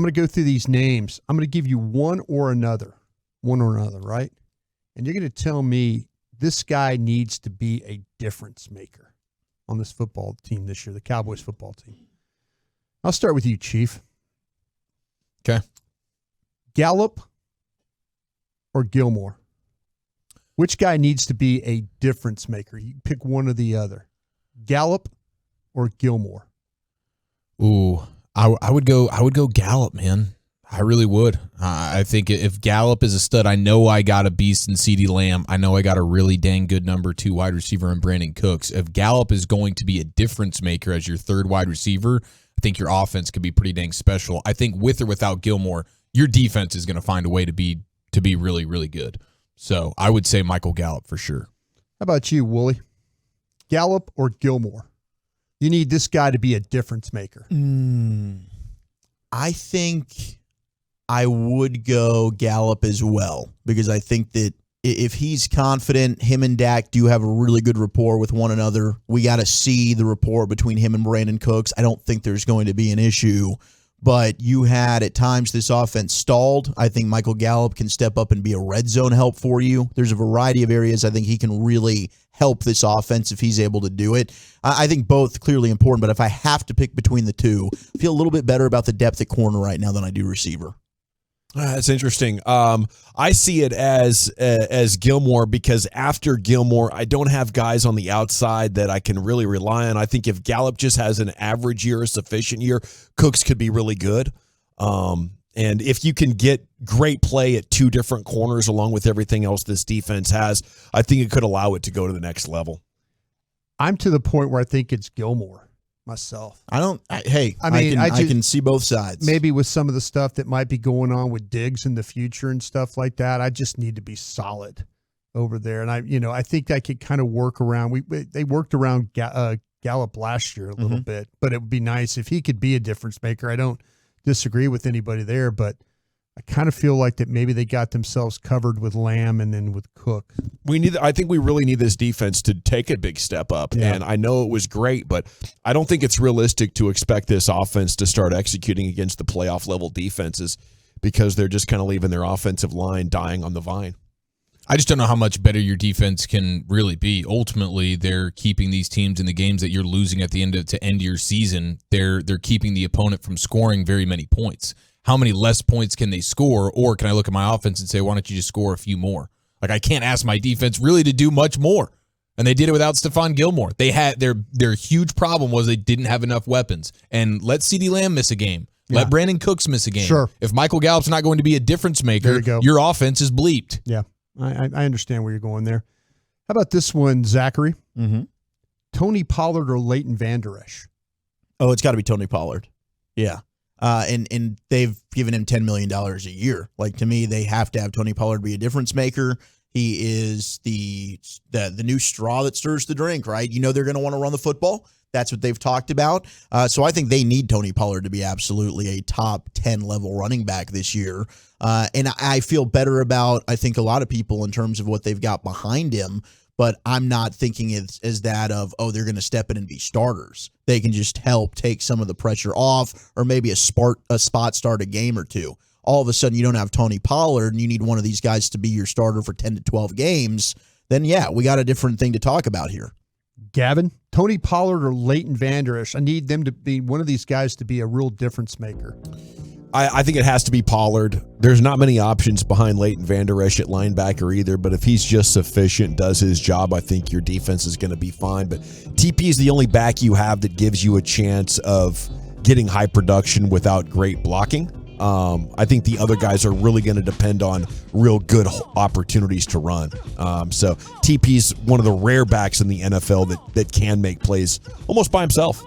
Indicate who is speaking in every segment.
Speaker 1: I'm going to go through these names. I'm going to give you one or another, right? And you're going to tell me this guy needs to be a difference maker on this football team this year, the Cowboys football team. I'll start with you, Chief.
Speaker 2: Okay.
Speaker 1: Gallup or Gilmore? Which guy needs to be a difference maker? You pick one or the other. Gallup or Gilmore?
Speaker 2: Ooh, I would go Gallup, man. I really would. I think if Gallup is a stud, I know I got a beast in CeeDee Lamb. I know I got a really dang good number 2 wide receiver in Brandon Cooks. If Gallup is going to be a difference maker as your third wide receiver, I think your offense could be pretty dang special. I think with or without Gilmore, your defense is going to find a way to be really, really good. So I would say Michael Gallup for sure.
Speaker 1: How about you, Wooly? Gallup or Gilmore? You need this guy to be a difference maker.
Speaker 3: I think I would go Gallup as well, because I think that if he's confident, him and Dak do have a really good rapport with one another. We got to see the rapport between him and Brandon Cooks. I don't think there's going to be an issue. But you had, at times, this offense stalled. I think Michael Gallup can step up and be a red zone help for you. There's a variety of areas I think he can really help this offense if he's able to do it. I think both clearly important, but if I have to pick between the two, I feel a little bit better about the depth at corner right now than I do receiver.
Speaker 4: That's interesting. I see it as Gilmore, because after Gilmore, I don't have guys on the outside that I can really rely on. I think if Gallup just has an average year, a sufficient year, Cooks could be really good. And if you can get great play at 2 different corners along with everything else this defense has, I think it could allow it to go to the next level.
Speaker 1: I'm to the point where I think it's Gilmore myself.
Speaker 3: I can see both sides.
Speaker 1: Maybe with some of the stuff that might be going on with Diggs in the future and stuff like that, I just need to be solid over there. And I think I could kind of work around. They worked around Gallup last year a little bit, but it would be nice if he could be a difference maker. I don't disagree with anybody there, but I kind of feel like that maybe they got themselves covered with Lamb and then with Cook.
Speaker 4: I think we really need this defense to take a big step up. Yeah. And I know it was great, but I don't think it's realistic to expect this offense to start executing against the playoff level defenses, because they're just kind of leaving their offensive line dying on the vine.
Speaker 2: I just don't know how much better your defense can really be. Ultimately, they're keeping these teams in the games that you're losing at the end of your season. They're keeping the opponent from scoring very many points. How many less points can they score? Or can I look at my offense and say, why don't you just score a few more? Like, I can't ask my defense really to do much more. And they did it without Stephon Gilmore. They had their huge problem was they didn't have enough weapons. And let CeeDee Lamb miss a game. Yeah. Let Brandon Cooks miss a game.
Speaker 1: Sure.
Speaker 2: If Michael Gallup's not going to be a difference maker, your offense is bleeped.
Speaker 1: Yeah, I understand where you're going there. How about this one, Zachary?
Speaker 3: Mm-hmm.
Speaker 1: Tony Pollard or Leighton Vander Esch?
Speaker 3: Oh, it's got to be Tony Pollard. Yeah. And they've given him $10 million a year. Like, to me, they have to have Tony Pollard be a difference maker. He is the new straw that stirs the drink, right? You know they're going to want to run the football. That's what they've talked about. So I think they need Tony Pollard to be absolutely a top 10 level running back this year. And I feel better about, I think, a lot of people in terms of what they've got behind him. But I'm not thinking as that of, they're going to step in and be starters. They can just help take some of the pressure off, or maybe a spot start a game or two. All of a sudden, you don't have Tony Pollard, and you need one of these guys to be your starter for 10 to 12 games. Then, yeah, we got a different thing to talk about here.
Speaker 1: Gavin, Tony Pollard or Leighton Vander Esch? I need them to be one of these guys to be a real difference maker.
Speaker 4: I think it has to be Pollard. There's not many options behind Leighton Vander Esch at linebacker either, but if he's just sufficient, does his job, I think your defense is going to be fine. But TP is the only back you have that gives you a chance of getting high production without great blocking. I think the other guys are really going to depend on real good opportunities to run. So TP's one of the rare backs in the NFL that can make plays almost by himself.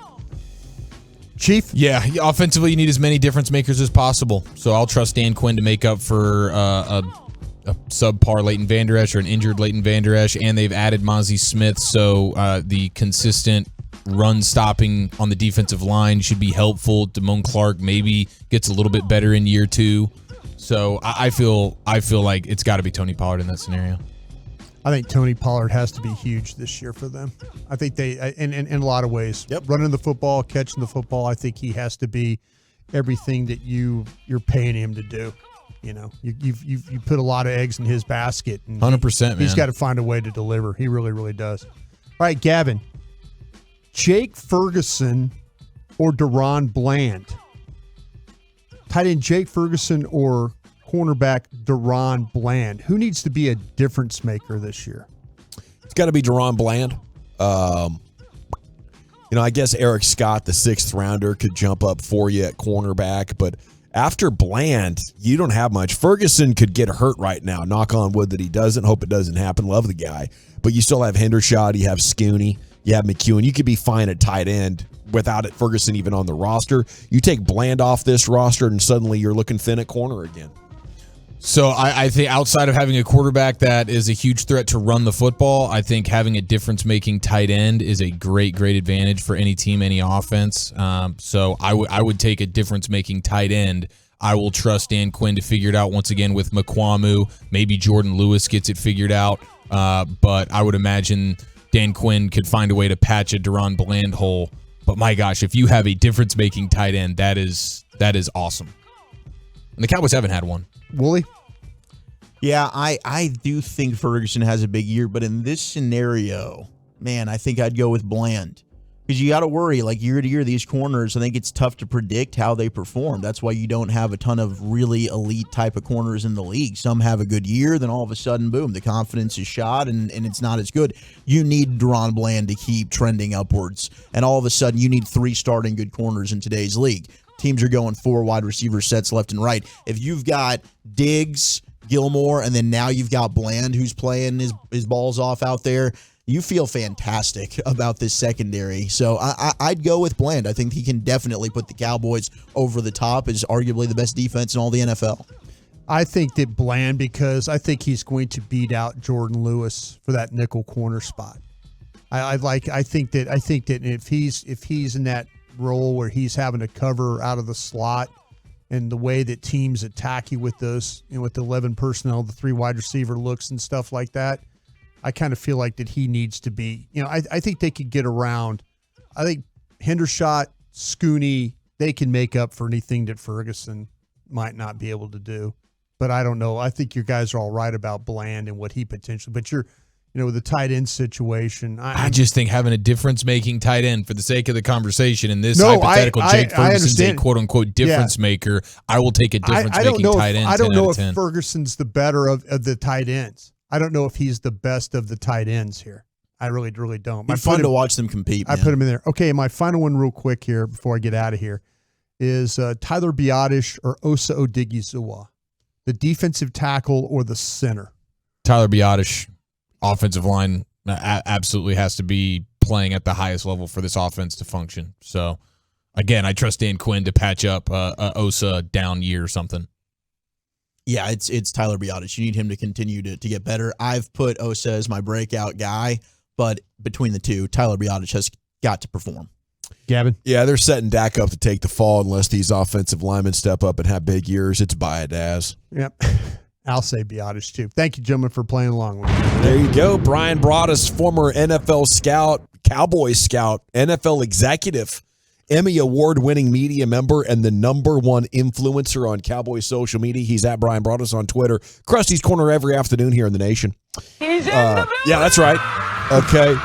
Speaker 1: Chief?
Speaker 2: Yeah, offensively, you need as many difference makers as possible. So I'll trust Dan Quinn to make up for a subpar Leighton Vander Esch or an injured Leighton Vander Esch, and they've added Mozzie Smith, so the consistent run stopping on the defensive line should be helpful. Damone Clark maybe gets a little bit better in year 2. So I feel like it's got to be Tony Pollard in that scenario.
Speaker 1: I think Tony Pollard has to be huge this year for them. I think they, in a lot of ways, running the football, catching the football, I think he has to be everything that you're paying him to do. You know, you put a lot of eggs in his basket.
Speaker 2: 100%, man.
Speaker 1: He's got to find a way to deliver. He really, really does. All right, Gavin. Jake Ferguson or Deron Bland? Tight end Jake Ferguson or cornerback Deron Bland? Who needs to be a difference maker this year?
Speaker 4: It's got to be Deron Bland. I guess Eric Scott, the 6th rounder, could jump up for you at cornerback, but after Bland, you don't have much. Ferguson could get hurt right now. Knock on wood that he doesn't. Hope it doesn't happen. Love the guy. But you still have Hendershot. You have Scooney. You have McEwen. You could be fine at tight end without it, Ferguson even on the roster. You take Bland off this roster, and suddenly you're looking thin at corner again.
Speaker 2: So I think outside of having a quarterback that is a huge threat to run the football, I think having a difference-making tight end is a great advantage for any team, any offense. So I would take a difference-making tight end. I will trust Dan Quinn to figure it out once again with McQuamu. Maybe Jordan Lewis gets it figured out. But I would imagine Dan Quinn could find a way to patch a Deron Bland hole. But my gosh, if you have a difference-making tight end, that is awesome. And the Cowboys haven't had one.
Speaker 1: Wooly?
Speaker 3: Yeah, I do think Ferguson has a big year, but in this scenario, man, I think I'd go with Bland. Because you got to worry, like year to year, these corners, I think it's tough to predict how they perform. That's why you don't have a ton of really elite type of corners in the league. Some have a good year, then all of a sudden, boom, the confidence is shot and it's not as good. You need Deron Bland to keep trending upwards. And all of a sudden, you need 3 starting good corners in today's league. Teams are going 4 wide receiver sets left and right. If you've got Diggs, Gilmore, and then now you've got Bland who's playing his balls off out there, you feel fantastic about this secondary. So I'd go with Bland. I think he can definitely put the Cowboys over the top as arguably the best defense in all the NFL.
Speaker 1: I think that Bland, because I think he's going to beat out Jordan Lewis for that nickel corner spot. I think that if he's in that role where he's having to cover out of the slot, and the way that teams attack you with those, with the 11 personnel, the 3 wide receiver looks and stuff like that, I kind of feel like that he needs to be, I think they could get around. I think Hendershot, Scooney, they can make up for anything that Ferguson might not be able to do. But I don't know. I think you guys are all right about Bland and what he potentially, but you're, with the tight end situation. I
Speaker 2: just think having a difference-making tight end, for the sake of the conversation, in this hypothetical, Jake Ferguson's a quote-unquote difference maker. I will take a difference-making tight end.
Speaker 1: I don't know if Ferguson's the better of the tight ends. I don't know if he's the best of the tight ends here. I really don't.
Speaker 3: It's fun to watch them compete, man.
Speaker 1: I put him in there. Okay, my final one real quick here before I get out of here is Tyler Biadasz or Osa Odighizuwa, the defensive tackle or the center?
Speaker 2: Tyler Biadasz. Offensive line absolutely has to be playing at the highest level for this offense to function. So, again, I trust Dan Quinn to patch up a Osa down year or something.
Speaker 3: Yeah, it's Tyler Biadasz. You need him to continue to get better. I've put Osa as my breakout guy, but between the two, Tyler Biadasz has got to perform.
Speaker 1: Gavin?
Speaker 4: Yeah, they're setting Dak up to take the fall unless these offensive linemen step up and have big years. It's Biadasz.
Speaker 1: Yep. I'll say Biadasz too. Thank you, gentlemen, for playing along with me.
Speaker 4: There you go. Brian Biadasz, former NFL scout, Cowboys scout, NFL executive, Emmy Award-winning media member, and the #1 influencer on Cowboys social media. He's at Brian Biadasz on Twitter. Krusty's Corner every afternoon here in the nation.
Speaker 5: He's in the building.
Speaker 4: Yeah, that's right. Okay.